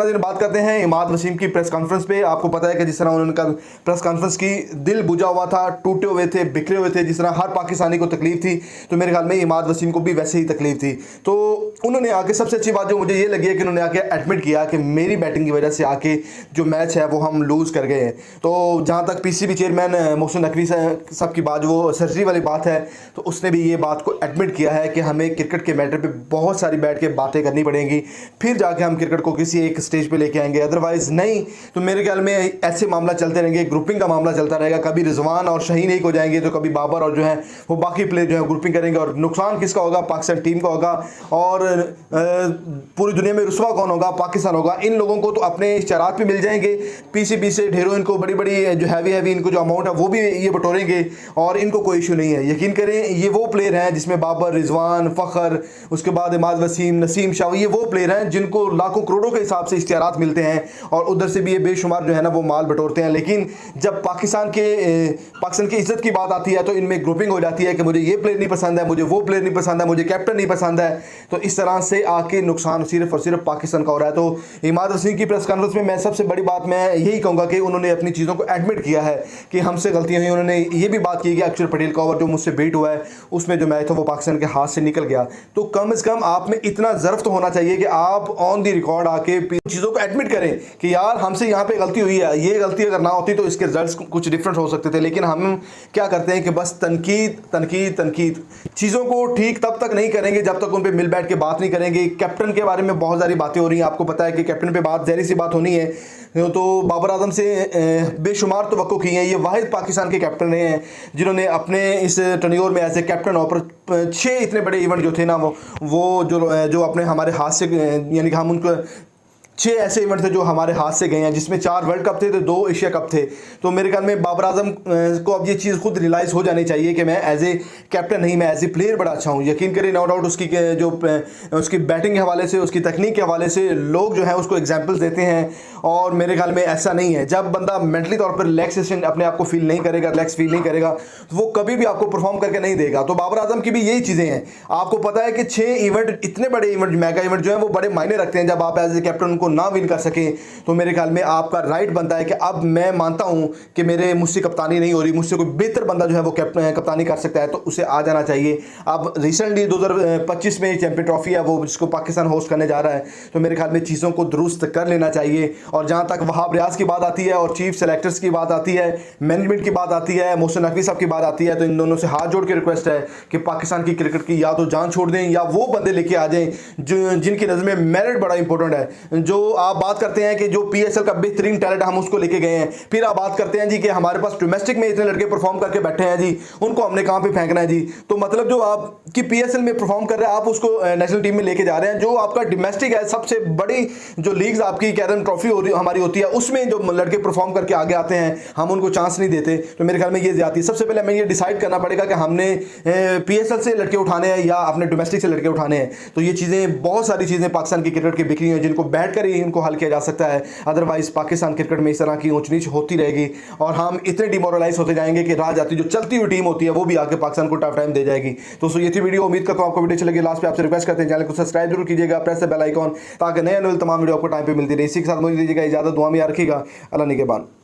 नाज़रीन बात करते हैं इमाद वसीम की प्रेस कॉन्फ्रेंस पे। आपको पता है कि जिस तरह उन्होंने कल प्रेस कॉन्फ्रेंस की, दिल बुझा हुआ था, टूटे हुए थे, बिखरे हुए थे, जिस तरह हर पाकिस्तानी को तकलीफ थी, तो मेरे ख्याल में इमाद वसीम को भी वैसे ही तकलीफ थी। तो उन्होंने आके, सबसे अच्छी बात जो मुझे ये लगी है कि उन्होंने आके एडमिट किया कि मेरी बैटिंग की वजह से आके जो मैच है वो हम लूज़ कर गए हैं। तो जहाँ तक PCB चेयरमैन मोहसिन नकवी साहब की बात, वो सर्जरी वाली बात है, तो उसने भी ये बात को एडमिट किया है कि हमें क्रिकेट के मैटर पर बहुत सारी बैठ के बातें करनी पड़ेंगी, फिर जाके हम क्रिकेट को किसी एक स्टेज पे लेके आएंगे। अदरवाइज़ नहीं तो मेरे ख्याल में ऐसे मामला चलते रहेंगे, ग्रुपिंग का मामला चलता रहेगा। कभी रिजवान और शाहीन एक हो जाएंगे, तो कभी बाबर और जो है वो बाकी प्लेयर जो है ग्रुपिंग करेंगे, और नुकसान किसका होगा? पाकिस्तान टीम का होगा, और पूरी दुनिया में रुस्वा कौन होगा? पाकिस्तान होगा। इन लोगों को तो अपने इश्तहारात भी मिल जाएंगे, PCB से ढेरों इनको बड़ी बड़ी जो हैवी इनको जो अमाउंट है वो भी ये बटोरेंगे, और इनको कोई इशू नहीं है। यकीन करें, ये वो प्लेयर हैं जिसमें बाबर, रिजवान, फ़खर, उसके बाद इमाद वसीम, नसीम शाह, ये वो प्लेयर हैं जिनको लाखों करोड़ों के हिसाब से इश्तिहारात मिलते हैं, और उधर से भी ये बेशुमार जो है ना वो माल बटोरते हैं। लेकिन जब पाकिस्तान की इज्जत की बात आती है तो इनमें ग्रुपिंग हो जाती है कि मुझे ये प्लेयर नहीं पसंद है, मुझे वो प्लेयर नहीं पसंद है, मुझे कैप्टन नहीं पसंद है। तो इस तरह से आके नुकसान सिर्फ और सिर्फ पाकिस्तान का हो रहा है। तो इमाद वसीम की प्रेस कॉन्फ्रेंस में मैं सबसे बड़ी बात मैं यही कहूँगा कि उन्होंने अपनी चीज़ों को एडमिट किया है कि हमसे गलतियाँ हुई। उन्होंने ये भी बात की कि अक्षर पटेल का ओवर जो मुझसे बीट हुआ है उसमें जो मैच था वो पाकिस्तान के हाथ से निकल गया। तो कम से कम आप में इतना ज़र्फ तो होना चाहिए कि आप ऑन दी रिकॉर्ड आके चीज़ों को एडमिट करें कि यार हमसे यहाँ पे गलती हुई है, ये गलती अगर ना होती तो इसके रिजल्ट्स कुछ डिफरेंट हो सकते थे। लेकिन हम क्या करते हैं कि बस तनकीद चीज़ों को ठीक तब तक नहीं करेंगे जब तक उन पे मिल बैठ के बात नहीं करेंगे। कैप्टन के बारे में बहुत सारी बातें हो रही हैं, आपको पता है कि कैप्टन पे बात ज़ाहिर सी बात होनी है। तो बाबर आजम से बेशुमार तवक्को की है। ये वाहिद पाकिस्तान के कैप्टन रहे हैं जिन्होंने अपने इस टर्नियोर में एज ए कैप्टन और 6 इतने बड़े इवेंट जो थे ना वो जो अपने हमारे हाथ से, यानी कि हम उनको 6 ऐसे इवेंट थे जो हमारे हाथ से गए हैं, जिसमें 4 वर्ल्ड कप थे तो 2 एशिया कप थे। तो मेरे ख्याल में बाबर आजम को अब ये चीज़ खुद रियलाइज़ हो जानी चाहिए कि मैं एज ए कैप्टन नहीं, मैं एज ए प्लेयर बड़ा अच्छा हूँ। यकीन करें, नो डाउट उसकी बैटिंग के हवाले से, उसकी तकनीक के हवाले से लोग जो है उसको एग्जाम्पल्स देते हैं, और मेरे ख्याल में ऐसा नहीं है। जब बंदा मेंटली तौर पर रिलैक्सेशन अपने आप को फील नहीं करेगा, रिलैक्स फील नहीं करेगा, तो वो कभी भी आपको परफॉर्म करके नहीं देगा। तो बाबर आजम की भी यही चीज़ें हैं। आपको पता है कि 6 इवेंट, इतने बड़े इवेंट, मेगा इवेंट जो है वो बड़े मायने रखते हैं। जब आप एज ए कैप्टन उनको ना विन कर सके तो मेरे ख्याल में आपका राइट बनता है कि अब मैं मानता हूं कि मुझसे कप्तानी नहीं हो रही, मुझसे कोई बेहतर बंदा जो है वो कप्तानी कर सकता है, तो उसे आ जाना चाहिए। अब रिसेंटली 2025 में चैंपियन ट्रॉफी है वो जिसको पाकिस्तान होस्ट करने जा रहा है, तो मेरे ख्याल में चीज़ों को दुरुस्त कर लेना चाहिए। और जहां तक वहाब रियाज की बात आती है और चीफ सेलेक्टर्स की बात आती है, मैनेजमेंट की बात आती है, मोहसिन नकवी साहब की बात आती है, तो इन दोनों से हाथ जोड़ के रिक्वेस्ट है कि पाकिस्तान की क्रिकेट की या तो जान छोड़ दें या वो बंदे लेके आ जाएं जिनकी नज़र में मेरिट बड़ा इंपॉर्टेंट है। जो आप बात करते हैं कि जो PSL का बेहतरीन टैलेंट हम उसको लेके गए हैं, फिर आप बात करते हैं जी कि हमारे पास डोमेस्टिक में इतने लड़के परफॉर्म करके बैठे हैं जी, उनको हमने कहां पे फेंकना है जी। तो मतलब जो आपकी PSL में परफॉर्म कर रहे हैं आप उसको नेशनल टीम में लेके जा रहे हैं। जो आपका डोमेस्टिक है, सबसे बड़ी जो लीग्स आपकी कैरन ट्रॉफी हमारी होती है, उसमें जो लड़के परफॉर्म करके आगे आते हैं हम उनको चांस नहीं देते। तो मेरे ख्याल में ये ज्यादती। सबसे पहले हमें ये डिसाइड करना पड़ेगा कि हमने PSL से लड़के उठाने हैं या अपने डोमेस्टिक से लड़के उठाने हैं। तो ये चीज़ें, बहुत सारी चीज़ें पाकिस्तान की क्रिकेट की बिखरी हैं जिनको बैठ कर ही इनको हल किया जा सकता है। अदरवाइज पाकिस्तान क्रिकेट में इस तरह की ऊंच नीच होती रहेगी और हम इतने डिमोरलाइज होते जाएंगे कि राह जाती जो चलती हुई टीम होती है वो भी आके पाकिस्तान को टफ टाइम दे जाएगी। दोस्तों ये थी वीडियो, उम्मीद करता हूं आपको वीडियो अच्छी लगी। लास्ट पे आपसे रिक्वेस्ट करते हैं चैनल को सब्सक्राइब जरूर कीजिएगा, प्रेस द बेल आइकॉन, ताकि नए तमाम वीडियो आपको टाइम पे मिलती रहे। इसी के साथ मुझे दीजिएगा इजाजत, दुआ में याद रखिएगा। अल्लाह निगहबान।